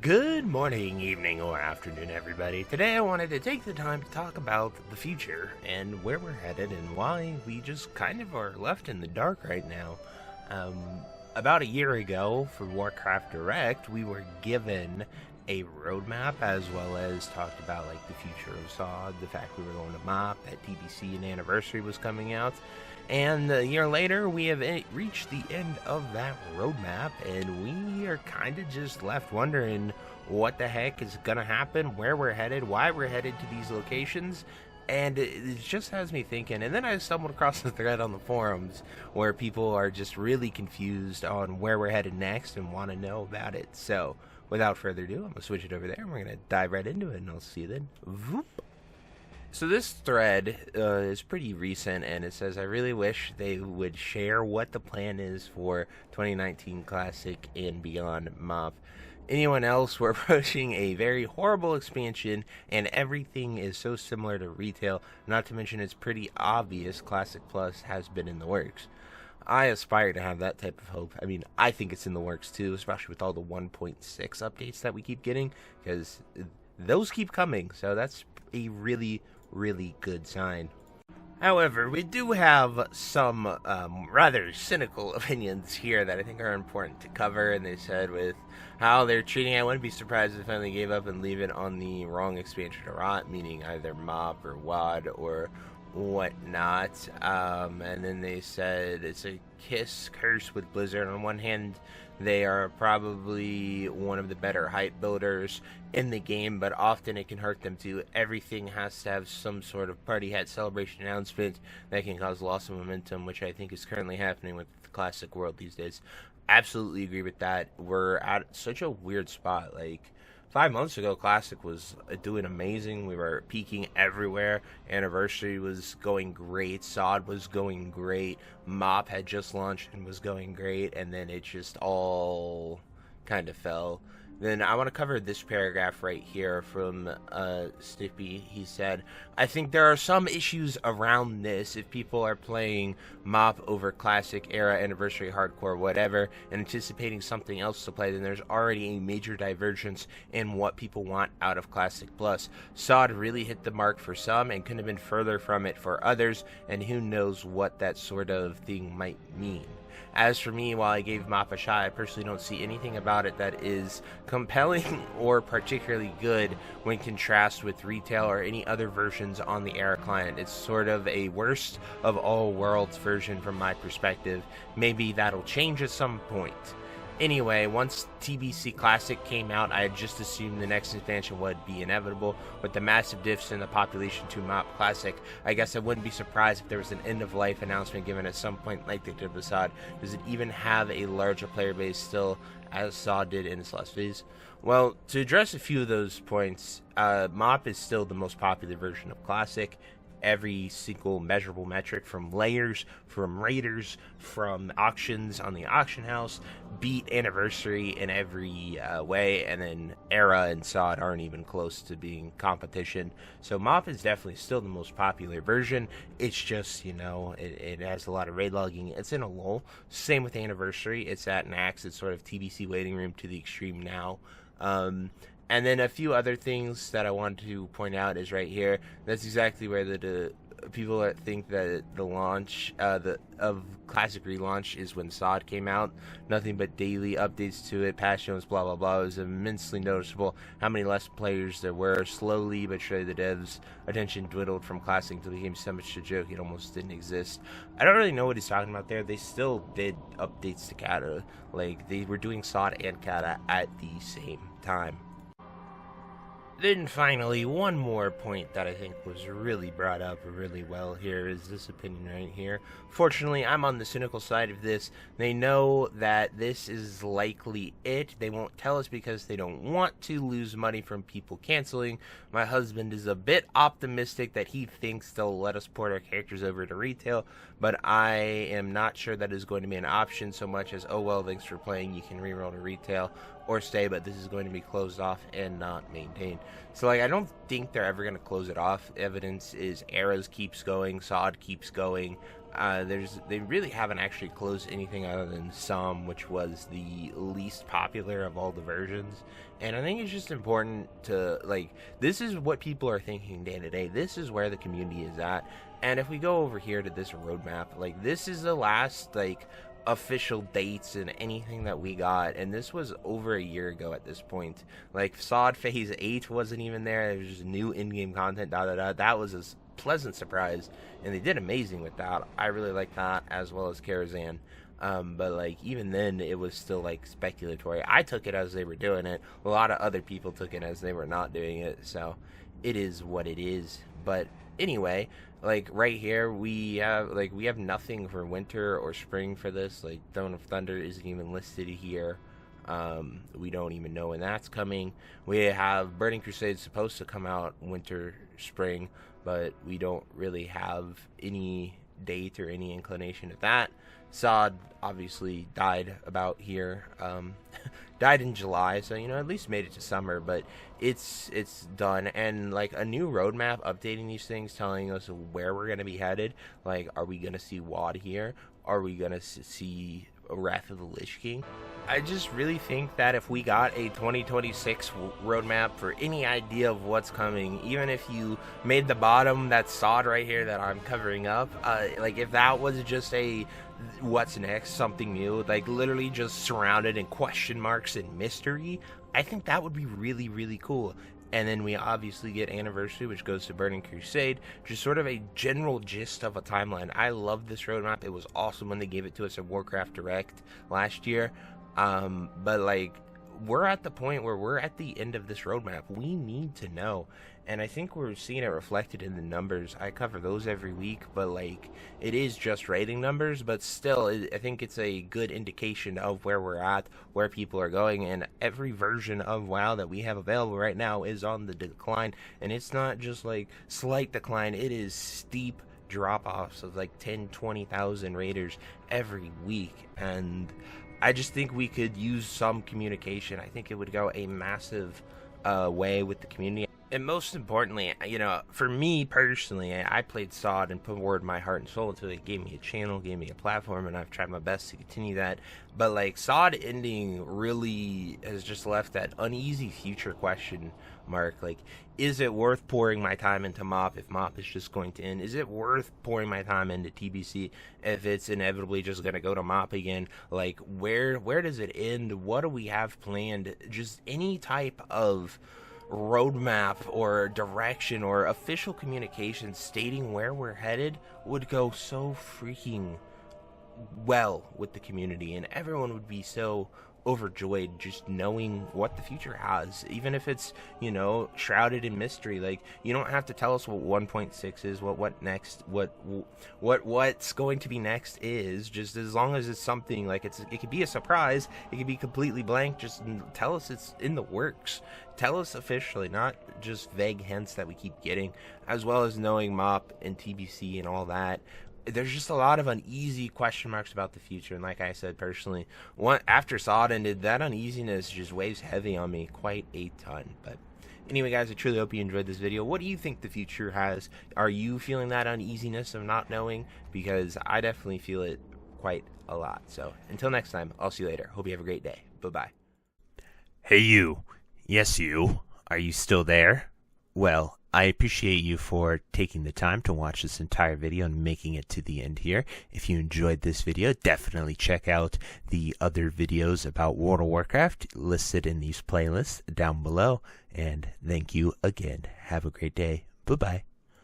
Good morning, evening, or afternoon, everybody. Today I wanted to take the time to talk about the future and where we're headed and why we just kind of are left in the dark right now. Um, about a year ago for Warcraft Direct, we were given a roadmap as well as talked about like the future of SOD, the fact we were going to MOP, that TBC and Anniversary was coming out. And a year later, we have reached the end of that roadmap, and we are kind of just left wondering what the heck is going to happen, where we're headed, why we're headed to these locations, and it just has me thinking. And then I stumbled across a thread on the forums where people are just really confused on where we're headed next and want to know about it. So, without further ado, I'm going to switch it over there, and we're going to dive right into it, and I'll see you then. Voop. So this thread is pretty recent, and it says, I really wish they would share what the plan is for 2019 Classic and beyond MOP. Anyone else, we're approaching a very horrible expansion, and everything is so similar to retail, not to mention it's pretty obvious Classic Plus has been in the works. I aspire to have that type of hope. I mean, I think it's in the works too, especially with all the 1.6 updates that we keep getting, because those keep coming, so that's a really good sign. However, we do have some rather cynical opinions here that I think are important to cover, and they said with how they're treating it, I wouldn't be surprised if they finally gave up and leave it on the wrong expansion or rot, meaning either MOP or WAD or whatnot. And then they said it's a curse with Blizzard. On one hand, they are probably one of the better hype builders in the game, but often it can hurt them too. Everything has to have some sort of party hat celebration announcement that can cause loss of momentum, which I think is currently happening with the Classic world these days. Absolutely agree with that. We're at such a weird spot. Like, 5 months ago, Classic was doing amazing. We were peaking everywhere. Anniversary was going great. SOD was going great. MOP had just launched and was going great. And then it just all kind of fell. Then I want to cover this paragraph right here from Stippy. He said, I think there are some issues around this. If people are playing MOP over Classic, Era, Anniversary, Hardcore, whatever, and anticipating something else to play, then there's already a major divergence in what people want out of Classic Plus. SOD really hit the mark for some and couldn't have been further from it for others, and who knows what that sort of thing might mean. As for me, while I gave MOP a shot, I personally don't see anything about it that is compelling or particularly good when contrasted with retail or any other versions on the Era client. It's sort of a worst of all worlds version from my perspective. Maybe that'll change at some point. Anyway, once TBC Classic came out, I had just assumed the next expansion would be inevitable. With the massive diffs in the population to MOP Classic, I guess I wouldn't be surprised if there was an end-of-life announcement given at some point like they did with SOD. Does it even have a larger player base still, as SOD did in its last phase? Well, to address a few of those points, MOP is still the most popular version of Classic. Every single measurable metric, from layers, from raiders, from auctions on the auction house, beat Anniversary in every way, and then Era and SOD aren't even close to being competition. So MOP is definitely still the most popular version. It's just, it has a lot of raid logging. It's in a lull. Same with Anniversary. It's at max. It's sort of TBC waiting room to the extreme now. And then a few other things that I want to point out is right here. That's exactly where the people that think that the launch of Classic relaunch is when SOD came out. Nothing but daily updates to it, patch notes, blah blah blah. It was immensely noticeable how many less players there were. Slowly but surely, the devs' attention dwindled from Classic until it became so much a joke it almost didn't exist. I don't really know what he's talking about there. They still did updates to Kata. Like, they were doing SOD and Kata at the same time. Then finally, one more point that I think was really brought up really well here is this opinion right here. Fortunately, I'm on the cynical side of this. They know that this is likely it. They won't tell us because they don't want to lose money from people canceling. My husband is a bit optimistic that he thinks they'll let us port our characters over to retail, but I am not sure that is going to be an option so much as, oh well, thanks for playing, you can reroll to retail or stay, but this is going to be closed off and not maintained. So, I don't think they're ever going to close it off. Evidence is Eras keeps going, SOD keeps going, They really haven't actually closed anything other than Somme, which was the least popular of all the versions. And I think it's just important to, like, this is what people are thinking day to day. This is where the community is at. And if we go over here to this roadmap, like, this is the last, like, official dates and anything that we got, and this was over a year ago at this point. Like, Sod Phase 8 wasn't even there. There was just new in-game content, That was a pleasant surprise, and they did amazing with that. I really like that, as well as Karazhan. But, like, even then, it was still, like, speculatory. I took it as they were doing it. A lot of other people took it as they were not doing it, so it is what it is. But anyway, like, right here, we have nothing for winter or spring for this. Like, Throne of Thunder isn't even listed here. We don't even know when that's coming. We have Burning Crusade supposed to come out winter, spring, but we don't really have any date or any inclination of that. Sod obviously died about here. Died in July, so, you know, at least made it to summer, but it's done. And, like, a new roadmap updating these things, telling us where we're going to be headed. Like, are we going to see WoD here? Are we going to see Wrath of the Lich King? I just really think that if we got a 2026 roadmap for any idea of what's coming, even if you made the bottom that sod right here that I'm covering up, like, if that was just a what's next, something new, like literally just surrounded in question marks and mystery, I think that would be really, really cool. And then we obviously get Anniversary, which goes to Burning Crusade, just sort of a general gist of a timeline. I love this roadmap. It was awesome when they gave it to us at Warcraft Direct last year. But, like, we're at the point where we're at the end of this roadmap. We need to know. And I think we're seeing it reflected in the numbers. I cover those every week, but, like, it is just rating numbers, but still, I think it's a good indication of where we're at, where people are going, and every version of WoW that we have available right now is on the decline, and it's not just, like, slight decline, it is steep drop-offs of, like, 10, 20,000 raiders every week, and I just think we could use some communication. I think it would go a massive way with the community. And most importantly, you know, for me personally, I played Sod and poured my heart and soul into it. It gave me a channel, gave me a platform, and I've tried my best to continue that. But, like, Sod ending really has just left that uneasy future question mark. Like, is it worth pouring my time into MoP if MoP is just going to end? Is it worth pouring my time into TBC if it's inevitably just going to go to MoP again? Like, where does it end? What do we have planned? Just any type of roadmap or direction or official communication stating where we're headed would go so freaking well with the community, and everyone would be so overjoyed just knowing what the future has, even if it's, you know, shrouded in mystery. Like, you don't have to tell us what 1.6 is, what's going to be next is, just as long as it's something, like, it could be a surprise, it could be completely blank, just tell us it's in the works. Tell us officially, not just vague hints that we keep getting, as well as knowing MoP and TBC and all that. There's just a lot of uneasy question marks about the future, and like I said personally, after Sod ended, that uneasiness just weighs heavy on me quite a ton. But anyway, guys, I truly hope you enjoyed this video. What do you think the future has? Are you feeling that uneasiness of not knowing? Because I definitely feel it quite a lot. So until next time, I'll see you later. Hope you have a great day. Bye-bye. Hey you. Yes you. Are you still there? Well, I appreciate you for taking the time to watch this entire video and making it to the end here. If you enjoyed this video, definitely check out the other videos about World of Warcraft listed in these playlists down below. And thank you again. Have a great day. Bye-bye.